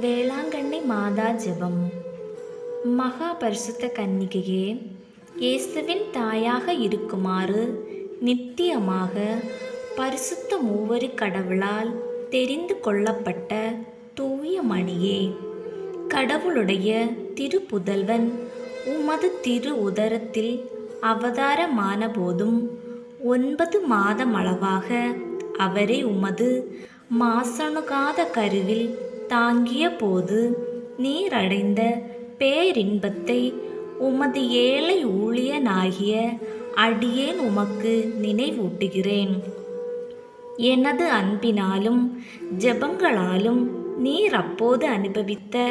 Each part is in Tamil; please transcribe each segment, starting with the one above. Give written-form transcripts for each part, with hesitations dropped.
வேளாங்கண்ணி மாதா ஜெபம். மகா பரிசுத்த கன்னிகையே, இயேசுவின் தாயாக இருக்குமாறு நித்தியமாக பரிசுத்த மூவரு கடவுளால் தெரிந்து கொள்ளப்பட்ட தூய மணியே, கடவுளுடைய திருப்புதல்வன் உமது திரு உதரத்தில் அவதாரமான போதும் 9 மாதமளவாக அவரை உமது மாசணுகாத கருவில் தாங்கிய போது நீரடைந்த பேரின்பத்தை உமது ஏழை ஊழியனாகிய அடியேன் உமக்கு நினைவூட்டுகிறேன். எனது அன்பினாலும் ஜெபங்களாலும் நீர் அப்போது அனுபவித்த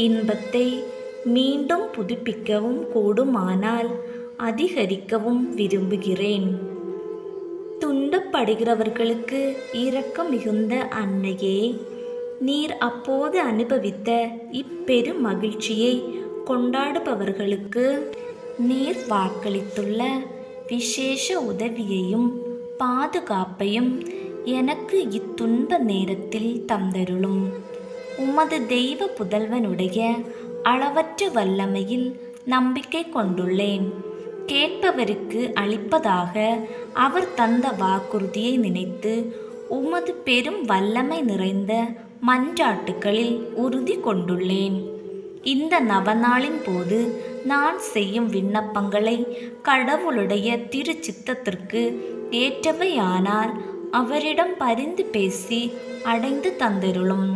இன்பத்தை மீண்டும் புதுப்பிக்கவும் கூடுமானால் அதிகரிக்கவும் விரும்புகிறேன். துன்பப்படுகிறவர்களுக்கு இரக்கம் மிகுந்த அன்னையே, நீர் அப்போது அனுபவித்த இப்பெரும் மகிழ்ச்சியை கொண்டாடுபவர்களுக்கு நீர் வாக்களித்துள்ள விசேஷ உதவியையும் பாதுகாப்பையும் எனக்கு இத்துன்ப நேரத்தில் தந்தருளும். உமது தெய்வ புதல்வனுடைய அளவற்ற வல்லமையில் நம்பிக்கை கொண்டுள்ளேன். கேட்பவருக்கு அளிப்பதாக அவர் தந்த வாக்குறுதியை நினைத்து உமது பெரும் வல்லமை நிறைந்த மன்றாட்டுகளில் உறுதி கொண்டுள்ளேன். இந்த நவநாளின் போது நான் செய்யும் விண்ணப்பங்களை கடவுளுடைய திரு சித்தத்திற்கு ஏற்றவையானால் அவரிடம் பரிந்து பேசி அடைந்து தந்தருளும்.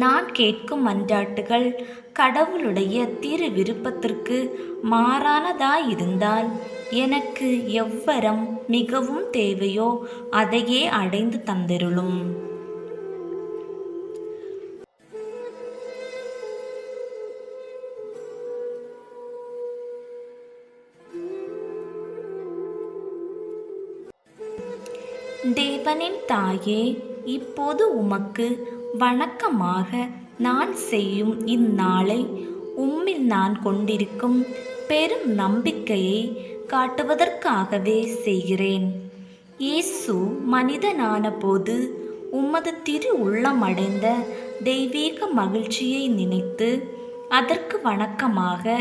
நான் கேட்கும் மன்றாட்டுகள் கடவுளுடைய திரு விருப்பத்திற்கு மாறானதாயிருந்தால் எனக்கு எவ்வரம் மிகவும் தேவையோ அதையே அடைந்து தந்தருளும். தேவனின் தாயே, இப்போது உமக்கு வணக்கமாக நான் செய்யும் இந்நாளை உம்மில் நான் கொண்டிருக்கும் பெரும் நம்பிக்கையை காட்டுவதற்காகவே செய்கிறேன். இயேசு மனிதனான போது உமது திரு உள்ளமடைந்த தெய்வீக மகிழ்ச்சியை நினைத்து அதற்கு வணக்கமாக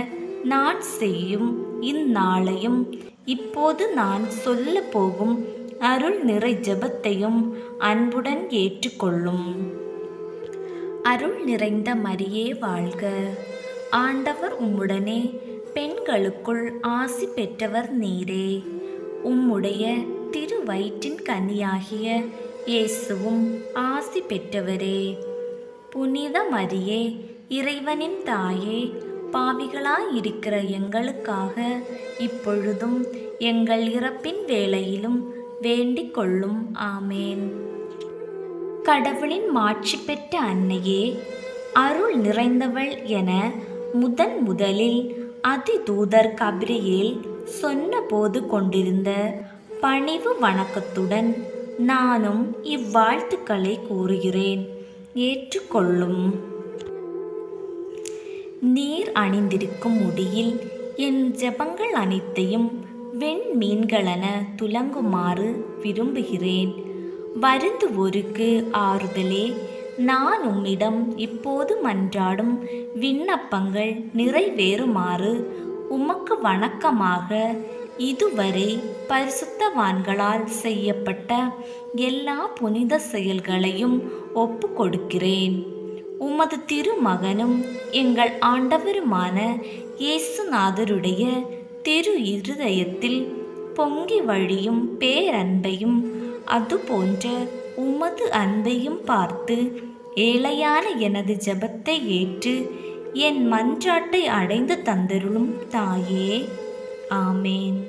நான் செய்யும் இந்நாளையும் இப்போது நான் சொல்ல போகும் அருள் நிறை ஜெபத்தையும் அன்புடன் ஏற்றுக்கொள்ளும். அருள் நிறைந்த மரியே வாழ்க. ஆண்டவர் உம்முடனே, பெண்களுக்குள் ஆசி பெற்றவர் நீரே. உம்முடைய திரு வயிற்றின் கனியாகிய இயேசுவும் ஆசி பெற்றவரே. புனித மரியே, இறைவனின் தாயே, பாவிகளாயிருக்கிற எங்களுக்காக இப்பொழுதும் எங்கள் இறப்பின் வேளையிலும் வேண்டிக் கொள்ளும். ஆமேன். கடவுளின் மாட்சி பெற்ற அன்னையே, அருள் நிறைந்தவள் என முதலில் அதிதூதர் கபிரியேல் சொன்னபோது கொண்டிருந்த பணிவு வணக்கத்துடன் நானும் இவ்வாழ்த்துக்களை கூறுகிறேன். ஏற்றுக்கொள்ளும். நீர் அணிந்திருக்கும் முடியில் என் ஜெபங்கள் அனைத்தையும் வெண்மீன்களென துலங்குமாறு விரும்புகிறேன். வருந்துவோருக்கு ஆறுதலே, நான் உம்மிடம் இப்போது மன்றாடும் விண்ணப்பங்கள் நிறைவேறுமாறு உமக்கு வணக்கமாக இதுவரை பரிசுத்தவான்களால் செய்யப்பட்ட எல்லா புனித செயல்களையும் ஒப்பு கொடுக்கிறேன். உமது திருமகனும் எங்கள் ஆண்டவருமான இயேசுநாதருடைய திரு இருதயத்தில் பொங்கி வழியும் பேரன்பையும் அதுபோன்ற உமது அன்பையும் பார்த்து ஏழையான எனது ஜெபத்தை ஏற்று என் மன்றாட்டை அடைந்து தந்தருளும் தாயே. ஆமேன்.